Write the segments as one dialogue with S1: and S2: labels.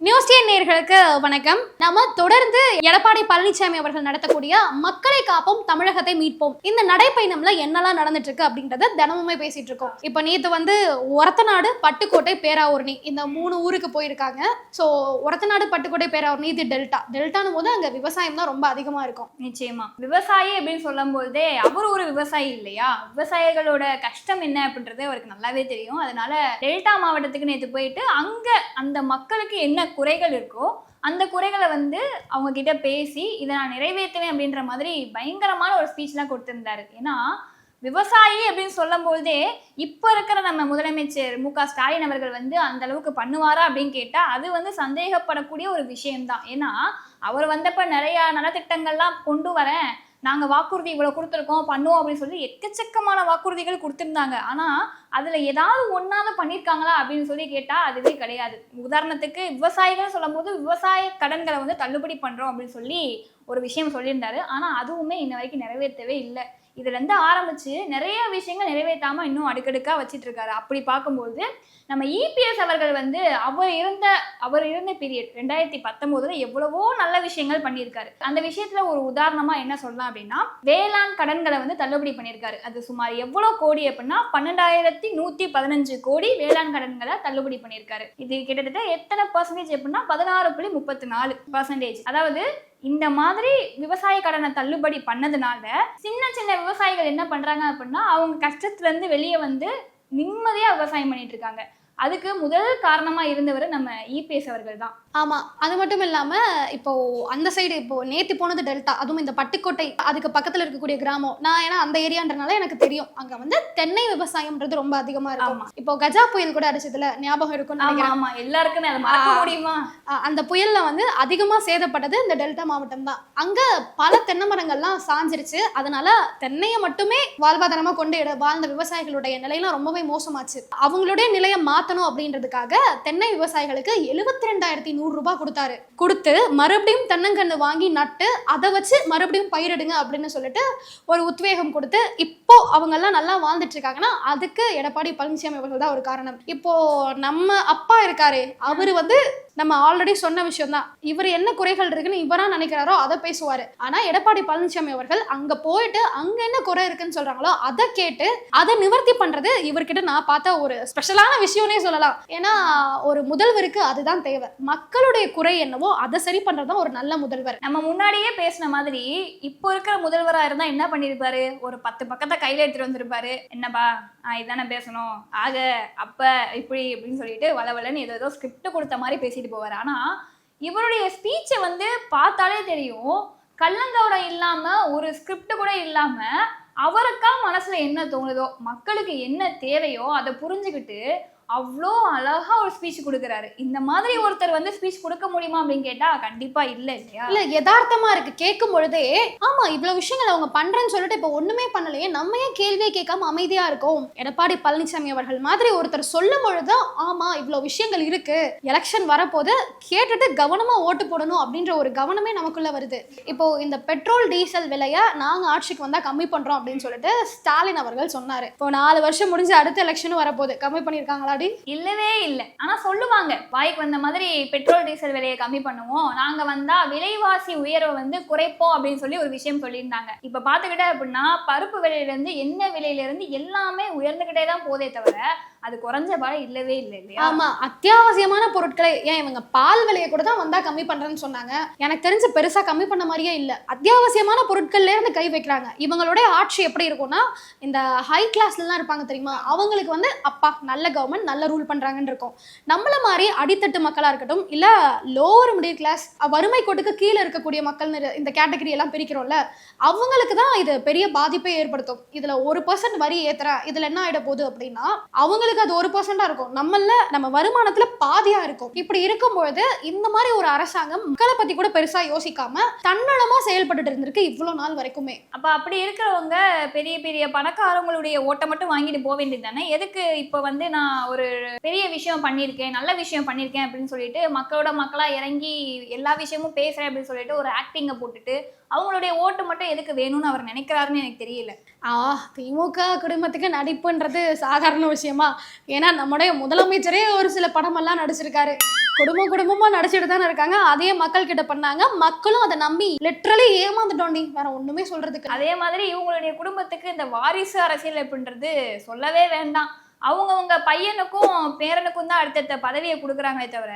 S1: நியூஸ்டியன் நேயர்களுக்கு வணக்கம். நாம தொடர்ந்து எடப்பாடி பழனிசாமி அவர்கள் நடத்தக்கூடிய மக்களை காப்போம் தமிழகத்தை மீட்போம் இந்த நடைப்பயணம்ல என்னெல்லாம் நடந்துட்டு இருக்கு அப்படின்றத தினமுமே பேசிட்டு இருக்கோம். இப்போ நேத்து ஒரத்தநாடு, பட்டுக்கோட்டை, பேராவூரணி இந்த 3 ஊருக்கு போயிருக்காங்க. ஸோ ஒரத்தநாடு, பட்டுக்கோட்டை, பேராவூரணி இது டெல்டான்னு போது அங்க விவசாயம் தான் ரொம்ப அதிகமா இருக்கும்.
S2: நிச்சயமா விவசாயி அப்படின்னு சொல்லும் போதே அவர் ஒரு விவசாயி இல்லையா, விவசாயிகளோட கஷ்டம் என்ன அப்படின்றது அவருக்கு நல்லாவே தெரியும். அதனால டெல்டா மாவட்டத்துக்கு நேற்று போயிட்டு அங்க அந்த மக்களுக்கு என்ன குறைகள் இருக்கோ அந்த குறைகளை அவங்க கிட்ட பேசி இதை நான் நிறைவேற்றுவேன் அப்படின்ற மாதிரி பயங்கரமான ஒரு ஸ்பீச்லாம் கொடுத்திருந்தாரு. ஏன்னா விவசாயி அப்படின்னு சொல்லும் போதே இப்ப இருக்கிற நம்ம முதலமைச்சர் மு.க.ஸ்டாலின் அவர்கள் அந்த அளவுக்கு பண்ணுவாரா அப்படின்னு கேட்டா அது சந்தேகப்படக்கூடிய ஒரு விஷயம்தான். ஏன்னா அவர் வந்தப்ப நிறைய நலத்திட்டங்கள்லாம் கொண்டு வரேன், நாங்க வாக்குறுதி இவ்வளவு கொடுத்துருக்கோம், பண்ணுவோம் அப்படின்னு சொல்லி எக்கச்சக்கமான வாக்குறுதிகள் கொடுத்திருந்தாங்க. ஆனா அதுல ஏதாவது ஒன்னாவது பண்ணிருக்காங்களா அப்படின்னு சொல்லி கேட்டா அதுவே கிடையாது. உதாரணத்துக்கு விவசாயிகள் சொல்லும் போது விவசாய கடன்களை தள்ளுபடி பண்றோம் அப்படின்னு சொல்லி ஒரு விஷயம் சொல்லியிருந்தாரு. ஆனா அதுவுமே இன்ன வரைக்கும் நிறைவேற்றவே இல்லை. இதுல இருந்து ஆரம்பிச்சு நிறைய விஷயங்கள் நிறைவேற்றாம இன்னும் அடுக்கடுக்கா வச்சிட்டு இருக்காரு. அப்படி பார்க்கும்போது நம்ம இபிஎஸ் அவர்கள் அவர் இருந்த பீரியட் 2019 எவ்வளவோ நல்ல விஷயங்கள் பண்ணியிருக்காரு. அந்த விஷயத்துல ஒரு உதாரணமா என்ன சொல்லலாம் அப்படின்னா, வேளாண் கடன்களை தள்ளுபடி பண்ணியிருக்காரு. அது சுமார் எவ்வளவு கோடி அப்படின்னா 12,115 கோடி வேளாண் கடன்களை தள்ளுபடி பண்ணியிருக்காரு. இது கிட்டத்தட்ட எத்தனை பர்சன்டேஜ் அப்படின்னா 16.34%. அதாவது இந்த மாதிரி விவசாய கடனை தள்ளுபடி பண்ணதுனால சின்ன சின்ன விவசாயிகள் என்ன பண்றாங்க அப்படின்னா அவங்க கஷ்டத்துல இருந்து வெளியே நிம்மதியா விவசாயம் பண்ணிட்டு இருக்காங்க. அதுக்கு முதல் காரணமா இருந்தவர் நம்ம இபிஎஸ் அவர்கள் தான்.
S1: ஆமா, அது மட்டும் இல்லாம இப்போ அந்த சைடு இப்போ நேத்து போனது டெல்டா, அதுவும் இந்த பட்டுக்கோட்டை அதுக்கு பக்கத்துல இருக்கக்கூடிய கிராமம். நான் ஏன்னா அந்த ஏரியான்றனால எனக்கு தெரியும். அங்க தென்னை விவசாயம்ன்றது ரொம்ப அதிகமா இருக்கும். இப்போ கஜா புயல் கூட அடிச்சதுல ஞாபகம் இருக்கும்.
S2: ஆமா, எல்லாருக்குமே அதை மறக்க முடியுமா?
S1: அந்த புயல்ல அதிகமா சேதப்பட்டது இந்த டெல்டா மாவட்டம் தான். அங்க பல தென்னை மரங்கள்லாம் சாஞ்சிருச்சு. அதனால தென்னையை மட்டுமே வாழ்வாதாரமா கொண்டு வாழ்ந்த விவசாயிகளுடைய நிலையெல்லாம் ரொம்பவே மோசமாச்சு. அவங்களுடைய நிலையை மாத்தணும் அப்படின்றதுக்காக தென்னை விவசாயிகளுக்கு 72,100 ரூபாய் கொடுத்து மறுபடியும் தென்னங்கன்று வாங்கி நட்டு அதை வச்சு மறுபடியும் பயிரிடுங்க அப்படின்னு சொல்லிட்டு ஒரு உத்வேகம் கொடுத்து இப்போ அவங்க எல்லாம் நல்லா வாழ்ந்துட்டு இருக்காங்கன்னா அதுக்கு எடப்பாடி பழனிசாமி அவர்கள் தான் ஒரு காரணம். இப்போ நம்ம அப்பா இருக்காரு, அவரு நம்ம ஆல்ரெடி சொன்ன விஷயம் தான். இவர் என்ன குறைகள் இருக்குன்னு இவரா நினைக்கிறாரோ அதை பேசுவாரு. ஆனா எடப்பாடி பழனிசாமி அவர்கள் அங்க போயிட்டு அங்க என்ன குறை இருக்குன்னு சொல்றாங்களோ அதை கேட்டு அதை நிவர்த்தி பண்றது இவர்கிட்ட நான் பார்த்த ஒரு ஸ்பெஷலான விஷயம்னே சொல்லலாம். ஏன்னா ஒரு முதல்வருக்கு அதுதான் தேவை. மக்களுடைய குறை என்னவோ அதை சரி பண்றதுதான் ஒரு நல்ல முதல்வர்.
S2: நம்ம முன்னாடியே பேசின மாதிரி இப்போ இருக்கிற முதல்வரா இருந்தா என்ன பண்ணிருப்பாரு, ஒரு 10 பக்கத்தை கையில எடுத்துட்டு வந்திருப்பாரு. என்னப்பா இதானே பேசணும், ஆக அப்ப இப்படி இப்படின்னு சொல்லிட்டு வளவலன்னு ஏதோ ஸ்கிரிப்ட் கொடுத்த மாதிரி பேசிட்டு போவாரு. ஆனா இவருடைய ஸ்பீச்சை பார்த்தாலே தெரியும், கள்ளங்கவடம் இல்லாம ஒரு ஸ்கிரிப்ட் கூட இல்லாம அவருக்கா மனசுல என்ன தோணுதோ, மக்களுக்கு என்ன தேவையோ அதை புரிஞ்சுக்கிட்டு அவ்வளோ அழகா ஒரு ஸ்பீச் கொடுக்குறாரு. இந்த மாதிரி ஒருத்தர் ஸ்பீச் கொடுக்க முடியுமா அப்படின்னு கேட்டா கண்டிப்பா இல்ல.
S1: இல்ல, யதார்த்தமா இருக்கு. கேட்கும் பொழுதே ஆமா இவ்வளவு விஷயங்கள் அவங்க பண்றேன்னு சொல்லிட்டு இப்ப ஒண்ணுமே பண்ணலையே, நம்ம ஏன் கேள்வியே கேட்காம அமைதியா இருக்கோம். எடப்பாடி பழனிசாமி அவர்கள் மாதிரி ஒருத்தர் சொல்லும் பொழுது ஆமா இவ்வளவு விஷயங்கள் இருக்கு, எலெக்ஷன் வரப்போது கேட்டுட்டு கவனமா ஓட்டு போடணும் அப்படின்ற ஒரு கவனமே நமக்குள்ள வருது. இப்போ இந்த பெட்ரோல் டீசல் விலைய நாங்க ஆட்சிக்கு வந்தா கம்மி பண்றோம் அப்படின்னு சொல்லிட்டு ஸ்டாலின் அவர்கள் சொன்னாரு. இப்போ 4 வருஷம் முடிஞ்சு அடுத்த எலெக்ஷனும் வரப்போகுது, கம்மி பண்ணிருக்காங்களா?
S2: இல்லவே இல்லை. ஆனா சொல்லுவாங்க வாய்க்கு வந்த மாதிரி பெட்ரோல் டீசல் விலையை கம்மி பண்ணுவோம், நாங்க வந்தா விலைவாசி உயர்வை குறைப்போம் அப்படின்னு சொல்லி ஒரு விஷயம் சொல்லியிருந்தாங்க. இப்ப பாத்துக்கிட்ட அப்படின்னா பருப்பு விலையில இருந்து எண்ணெய் விலையில இருந்து எல்லாமே உயர்ந்துகிட்டே தான் போதே தவிர அது குறைஞ்ச பாடம் இல்லவே இல்லை இல்லையா?
S1: ஆமா, அத்தியாவசியமான பொருட்களை ஏன் இவங்க பால் விலையை கூட தான் வந்தா கம்மி பண்றேன்னு சொன்னாங்க. எனக்கு தெரிஞ்சு பெருசா கம்மி பண்ண மாதிரியே இல்ல. அத்தியாவசியமான பொருட்கள்ல இருந்து கை வைக்கிறாங்க. இவங்களுடைய ஆட்சி எப்படி இருக்கும்னா, இந்த ஹை கிளாஸ்ல எல்லாம் இருப்பாங்க தெரியுமா, அவங்களுக்கு அப்பா நல்ல கவர்மெண்ட் நல்ல ரூல் பண்றாங்கன்னு இருக்கும். நம்மள மாதிரி அடித்தட்டு மக்களா இருக்கட்டும், இல்ல லோவர் மிடில் கிளாஸ் வறுமை கோட்டுக்கு கீழே இருக்கக்கூடிய மக்கள் இந்த கேட்டகரி எல்லாம் பிரிக்கிறோம்ல, அவங்களுக்கு தான் இது பெரிய பாதிப்பை ஏற்படுத்தும். இதுல 1% வரி ஏத்துறேன், இதுல என்ன ஆயிட போகுது அப்படின்னா அவங்களுக்கு அது 1% இருக்கும், நம்ம வருமானத்துல பாதியா இருக்கும். இப்படி இருக்கும்பொழுது இந்த மாதிரி ஒரு அரசாங்கம் மக்களை பத்தி கூட பெருசா யோசிக்காம தன்னலமா செயல்பட்டு இருந்திருக்கு இவ்வளவு நாள் வரைக்குமே.
S2: அப்ப அப்படி இருக்கிறவங்க பெரிய பெரிய பணக்காரங்களுடைய ஓட்டை மட்டும் வாங்கிட்டு போக வேண்டியது தானே. எதுக்கு இப்ப நான் ஒரு பெரிய விஷயம் பண்ணியிருக்கேன், நல்ல விஷயம் பண்ணியிருக்கேன் அப்படின்னு சொல்லிட்டு மக்களோட மக்களா இறங்கி எல்லா விஷயமும் பேசுறேன் அப்படின்னு சொல்லிட்டு ஒரு ஆக்டிங்கை போட்டுட்டு அவங்களுடைய ஓட்டு மட்டும் எதுக்கு வேணும்னு அவர் நினைக்கிறாருன்னு எனக்கு தெரியல.
S1: திமுக குடும்பத்துக்கு நடிப்புன்றது சாதாரண விஷயமா? ஏன்னா நம்முடைய முதலமைச்சரே ஒரு சில படமெல்லாம் நடிச்சிருக்காரு. குடும்பமா நடிச்சுட்டு தானே இருக்காங்க. அதே மக்கள் கிட்ட பண்ணாங்க, மக்களும் அதை நம்பி லிட்டரலி ஏமாந்துட்டோண்டி. வேற ஒண்ணுமே சொல்றதுக்கு.
S2: அதே மாதிரி இவங்களுடைய குடும்பத்துக்கு இந்த வாரிசு அரசியல் அப்படின்றது சொல்லவே வேண்டாம். அவங்கவுங்க பையனுக்கும் பேரனுக்கும் தான் அடுத்தடுத்த பதவியை கொடுக்குறாங்களே தவிர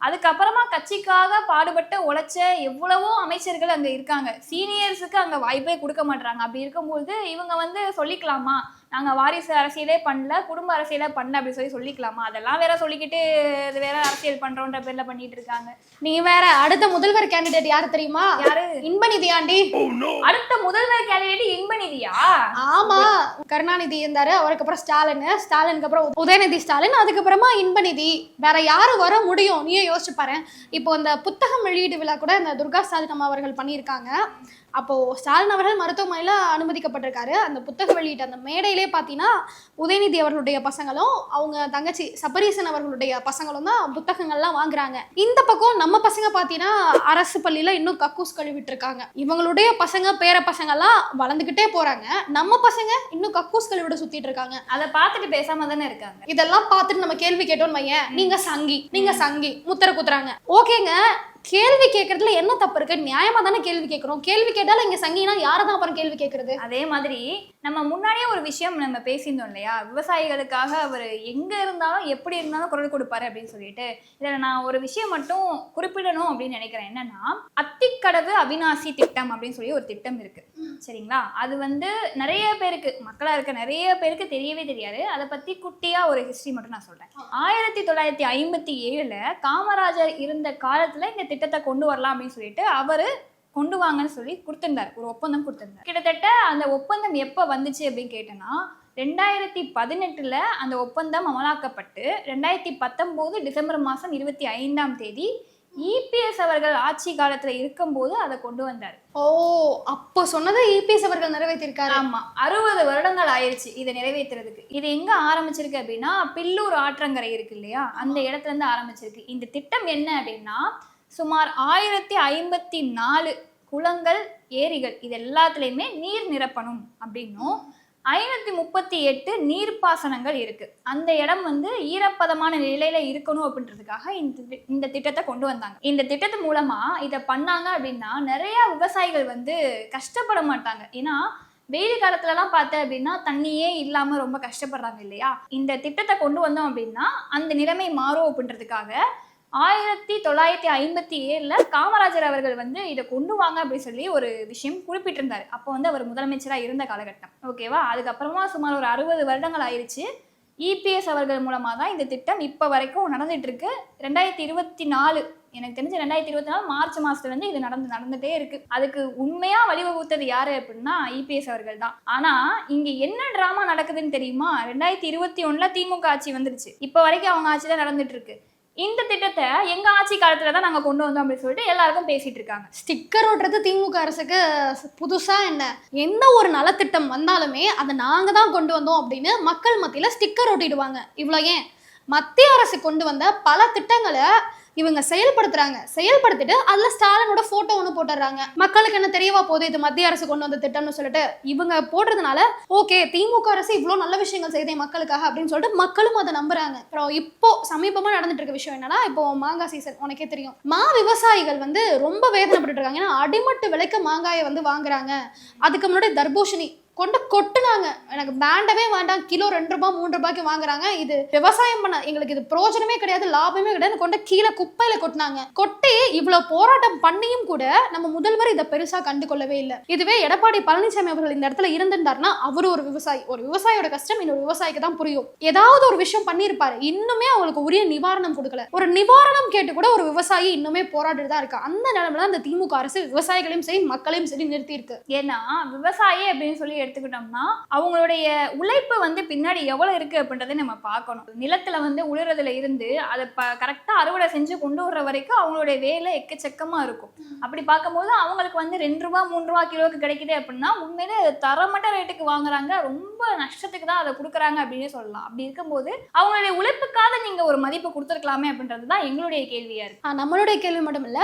S2: அதுக்கப்புறமா கட்சிக்காக பாடுபட்டு உழைச்ச எவ்வளவோ அமைச்சர்கள் அங்கே இருக்காங்க. சீனியர்ஸுக்கு அங்கே வாய்ப்பே கொடுக்க மாட்டாங்க. அப்படி இருக்கும்போது இவங்க வந்து சொல்லிக்கலாமா, நாங்கள் வாரிசு அரசியலே பண்ணல, குடும்ப அரசியலே பண்ணல அப்படி சொல்லிக்கலாமா? அதெல்லாம் வேற சொல்லிக்கிட்டு இது வேற அரசியல் பண்றோன்ற பேர்ல பண்ணிட்டு இருக்காங்க.
S1: நீ வேற அடுத்த முதல்வர் கேண்டிடேட் யாரு தெரியுமா?
S2: யாரு?
S1: இன்பநிதி ஆண்டி.
S2: அடுத்த முதல்வர் கேண்டிடேட் இன்பநிதியா?
S1: ஆமா, கருணாநிதி இருந்தாரு, அவருக்கு அப்புறம் ஸ்டாலினுக்கு அப்புறம் உதயநிதி ஸ்டாலின், அதுக்கப்புறமா இன்பநிதி. வேற யாரு வர முடியும்? நீயே யோசிச்சு பாரு. இப்போ இந்த புத்தகம் வெளியீட்டு விழா கூட இந்த துர்கா ஸ்டாலின் அம்மா அவர்கள் பண்ணியிருக்காங்க. அப்போ ஸ்டாலின் அவர்கள் மருத்துவமனையில அனுமதிக்கப்பட்டிருக்காரு. அந்த புத்தக வெளியீட்டு அந்த மேடையிலே பார்த்தீங்கன்னா உதயநிதி அவர்களுடைய பசங்களும் அவங்க தங்கச்சி சபரீசன் அவர்களுடைய பசங்களும் தான் புத்தகங்கள்லாம் வாங்குறாங்க. இந்த பக்கம் நம்ம பசங்க பார்த்தீங்கன்னா அரசு பள்ளியில இன்னும் கக்கூஸ் கழுவிட்டு இருக்காங்க. இவங்களுடைய பசங்க பேர பசங்கள்லாம் வளர்ந்துகிட்டே போறாங்க. நம்ம பசங்க இன்னும் கக்கூஸ் கழுவிட சுத்திட்டு இருக்காங்க.
S2: அதை பார்த்துட்டு பேசாம தானே இருக்காங்க.
S1: இதெல்லாம் பார்த்துட்டு நம்ம கேள்வி கேட்டோம்னு வையேன், நீங்க சங்கி முத்திர குத்துறாங்க. ஓகேங்க, கேள்வி கேட்கறதுல என்ன தப்பு இருக்கு? நியாயமா தானே கேள்வி கேட்கறோம். கேள்வி கேட்டாலும் இங்க சங்கினா யாரதான் அப்புறம் கேள்வி கேட்கறது?
S2: அதே மாதிரி நம்ம முன்னாடியே ஒரு விஷயம் நம்ம பேசியிருந்தோம் இல்லையா, விவசாயிகளுக்காக அவர் எங்க இருந்தாலும் எப்படி இருந்தாலும் குரல் கொடுப்பாரு அப்படின்னு சொல்லிட்டு. இதுல நான் ஒரு விஷயம் மட்டும் குறிப்பிடணும் அப்படின்னு நினைக்கிறேன். என்னன்னா, அத்திக்கடவு அவிநாசி திட்டம் அப்படின்னு சொல்லி ஒரு திட்டம் இருக்கு, சரிங்களா? அது வந்து நிறைய பேருக்கு, மக்களா இருக்க நிறைய பேருக்கு தெரியவே தெரியாது. அதை பத்தி குட்டியா ஒரு ஹிஸ்டரி மட்டும் நான் சொல்றேன். 1957 காமராஜர் இருந்த காலத்துல இந்த திட்டத்தை கொண்டு வரலாம் அப்படின்னு சொல்லிட்டு அவரு கொண்டு வாங்கன்னு சொல்லி கொடுத்திருந்தார், ஒரு ஒப்பந்தம் கொடுத்திருந்தார். கிட்டத்தட்ட அந்த ஒப்பந்தம் எப்ப வந்துச்சு அப்படின்னு கேட்டேன்னா 2018 அந்த ஒப்பந்தம் அமலாக்கப்பட்டு 2019 டிசம்பர் மாதம் 25 இபிஎஸ் அவர்கள் ஆட்சி காலத்துல இருக்கும்போது அதை கொண்டு வந்தார்.
S1: ஓ, அப்போ சொன்னதை இபிஎஸ் அவர்கள் நிறைவேற்றிருக்காரு.
S2: ஆமா, 60 வருடங்கள் ஆயிடுச்சு இதை நிறைவேற்றுறதுக்கு. இது எங்க ஆரம்பிச்சிருக்கு அப்படின்னா பில்லூர் ஆற்றங்கரை இருக்கு இல்லையா, அந்த இடத்துல இருந்து ஆரம்பிச்சிருக்கு. இந்த திட்டம் என்ன அப்படின்னா, சுமார் 1054 குளங்கள், ஏரிகள் இது எல்லாத்துலயுமே நீர் நிரப்பணும் அப்படின்னும் 538 நீர்ப்பாசனங்கள் இருக்கு. அந்த இடம் வந்து ஈரப்பதமான நிலையில இருக்கணும் அப்படின்றதுக்காக இந்த திட்டத்தை கொண்டு வந்தாங்க. இந்த திட்டத்து மூலமா இதை பண்ணாங்க அப்படின்னா நிறைய விவசாயிகள் வந்து கஷ்டப்பட மாட்டாங்க. ஏன்னா வெயில் காலத்துலலாம் பார்த்தேன் அப்படின்னா தண்ணியே இல்லாம ரொம்ப கஷ்டப்படுறாங்க இல்லையா. இந்த திட்டத்தை கொண்டு வந்தோம் அப்படின்னா அந்த நிலைமை மாறும் அப்படின்றதுக்காக 1957 காமராஜர் அவர்கள் வந்து இதை கொண்டு வாங்க அப்படின்னு சொல்லி ஒரு விஷயம் குறிப்பிட்டிருந்தாரு. அப்போ வந்து அவர் முதலமைச்சராக இருந்த காலகட்டம், ஓகேவா? அதுக்கப்புறமா சுமார் ஒரு 60 வருடங்கள் ஆயிடுச்சு. இபிஎஸ் அவர்கள் மூலமா தான் இந்த திட்டம் இப்போ வரைக்கும் நடந்துட்டு இருக்கு. 2024 எனக்கு தெரிஞ்சு 2024 மார்ச் மாசத்துல இருந்து இது நடந்துட்டே இருக்கு. அதுக்கு உண்மையா வழிவகுத்தது யாரு அப்படின்னா இபிஎஸ் அவர்கள் தான். ஆனா இங்க என்ன டிராமா நடக்குதுன்னு தெரியுமா? 2021 திமுக ஆட்சி வந்துருச்சு. இப்போ வரைக்கும் அவங்க ஆட்சி தான் நடந்துட்டு இருக்கு. இந்த திட்டத்தை எங்க ஆட்சி காலத்துல தான் நாங்க கொண்டு வந்தோம் அப்படின்னு சொல்லிட்டு எல்லாருக்கும் பேசிட்டு இருக்காங்க.
S1: ஸ்டிக்கர் ஓட்டுறது திமுக அரசுக்கு புதுசா என்ன? எந்த ஒரு நலத்திட்டம் வந்தாலுமே அதை நாங்க தான் கொண்டு வந்தோம் அப்படின்னு மக்கள் மத்தியில ஸ்டிக்கர் ஒட்டிடுவாங்க. இவ்வளோ ஏன், மத்திய அரசு கொண்டு வந்த பல திட்டங்களை இவங்க செயல்படுத்திட்டு அதுல ஸ்டாலினோட போட்டோ ஒன்று போட்டுறாங்க. மக்களுக்கு என்ன தெரியவா போகுது இது மத்திய அரசு கொண்டு வந்த திட்டம்னு சொல்லிட்டு இவங்க போடுறதுனால ஓகே திமுக அரசு இவ்வளோ நல்ல விஷயங்கள் செய்தே மக்களுக்காக அப்படின்னு சொல்லிட்டு மக்களும் அதை நம்புறாங்க. அப்புறம் இப்போ சமீபமா நடந்துட்டு இருக்க விஷயம் என்னன்னா, இப்போ மாங்காய் சீசன் உனக்கே தெரியும். விவசாயிகள் வந்து ரொம்ப வேதனைப்பட்டு இருக்காங்க. ஏன்னா அடிமட்டு விலைக்கு மாங்காயை வந்து வாங்குறாங்க. அதுக்கு முன்னாடி தர்பூஷணி கொண்டு கொட்டுனாங்க. எனக்கு வேண்டவே வேண்டாம், கிலோ 2 ரூபாய் 3 ரூபாய்க்கு வாங்குறாங்க. இது விவசாயம் பண்ண எங்களுக்கு இது பிரோஜனமே கிடையாது, லாபமே கிடையாது, கொண்டு கீழே குப்பையில கொட்டினாங்க. கொட்டி இவ்வளவு போராட்டம் பண்ணியும் கூட நம்ம முதல்வர் இதை பெருசா கண்டு கொள்ளவே இல்லை. இதுவே எடப்பாடி பழனிசாமி அவர்கள் இந்த இடத்துல இருந்திருந்தாருன்னா அவரு ஒரு விவசாயியோட கஷ்டம் இன்னொரு விவசாயிக்கு தான் புரியும். ஏதாவது ஒரு விஷயம் பண்ணியிருப்பாரு. இன்னுமே அவங்களுக்கு உரிய நிவாரணம் கொடுக்கல. ஒரு நிவாரணம் கேட்டு கூட ஒரு விவசாயி இன்னுமே போராடிட்டு தான் இருக்கு. அந்த நிலைமையில அந்த திமுக அரசு விவசாயிகளையும் சரி மக்களையும் சரி நிறுத்தி இருக்கு.
S2: ஏன்னா விவசாயி அப்படின்னு சொல்லி எடுத்துக்கிட்டோம்னா அவங்களுடைய உழைப்பு வந்து பின்னாடி எவ்வளவு இருக்கு அப்படின்றத நம்ம பார்க்கணும். நிலத்துல வந்து உழுறதுல இருந்து அதை கரெக்டா அறுவடை செஞ்சு கொண்டு வர்ற வரைக்கும் அவங்களுடைய வேலை எக்கச்சக்கமா இருக்கும். அப்படி பார்க்கும்போது அவங்களுக்கு வந்து 2 ரூபாய் 3 ரூபாய் கிலோவுக்கு கிடைக்குது அப்படின்னா உண்மையிலே தரமட்ட ரேட்டுக்கு வாங்குறாங்க, ரொம்ப நஷ்டத்துக்கு தான் அதை கொடுக்குறாங்க அப்படின்னு சொல்லலாம். அப்படி இருக்கும்போது அவங்களுடைய உழைப்புக்காக நீங்க ஒரு மதிப்பு கொடுத்துருக்கலாமே அப்படின்றது தான் எங்களுடைய கேள்வியா இருக்கு.
S1: நம்மளுடைய கேள்வி மட்டும் இல்ல,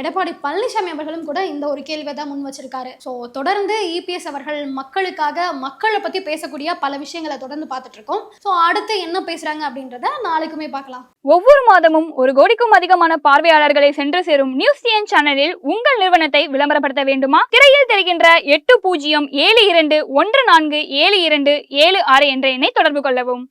S1: எடப்பாடி பழனிசாமி அவர்களும் கூட இந்த ஒரு கேள்வியை தான் முன் வச்சிருக்காரு. ஸோ தொடர்ந்து இபிஎஸ் அவர்கள் மக்கள் மக்களுக்காக மக்களை பத்தி பேசக்கூடிய பல விஷயங்களை தொடர்ந்து பார்த்துட்டு இருக்கோம். ஸோ அடுத்து என்ன பேசுறாங்க அப்படின்றத நாளைக்குமே பார்க்கலாம்.
S2: ஒவ்வொரு மாதமும் 1 கோடிக்கும் அதிகமான பார்வையாளர்களை சென்று சேரும் நியூஸ் டிஎன் சேனலில் உங்கள் நிறுவனத்தை விளம்பரப்படுத்த வேண்டுமா? திரையில் தெரிகின்ற 8072147276 என்ற எண்ணை தொடர்பு கொள்ளவும்.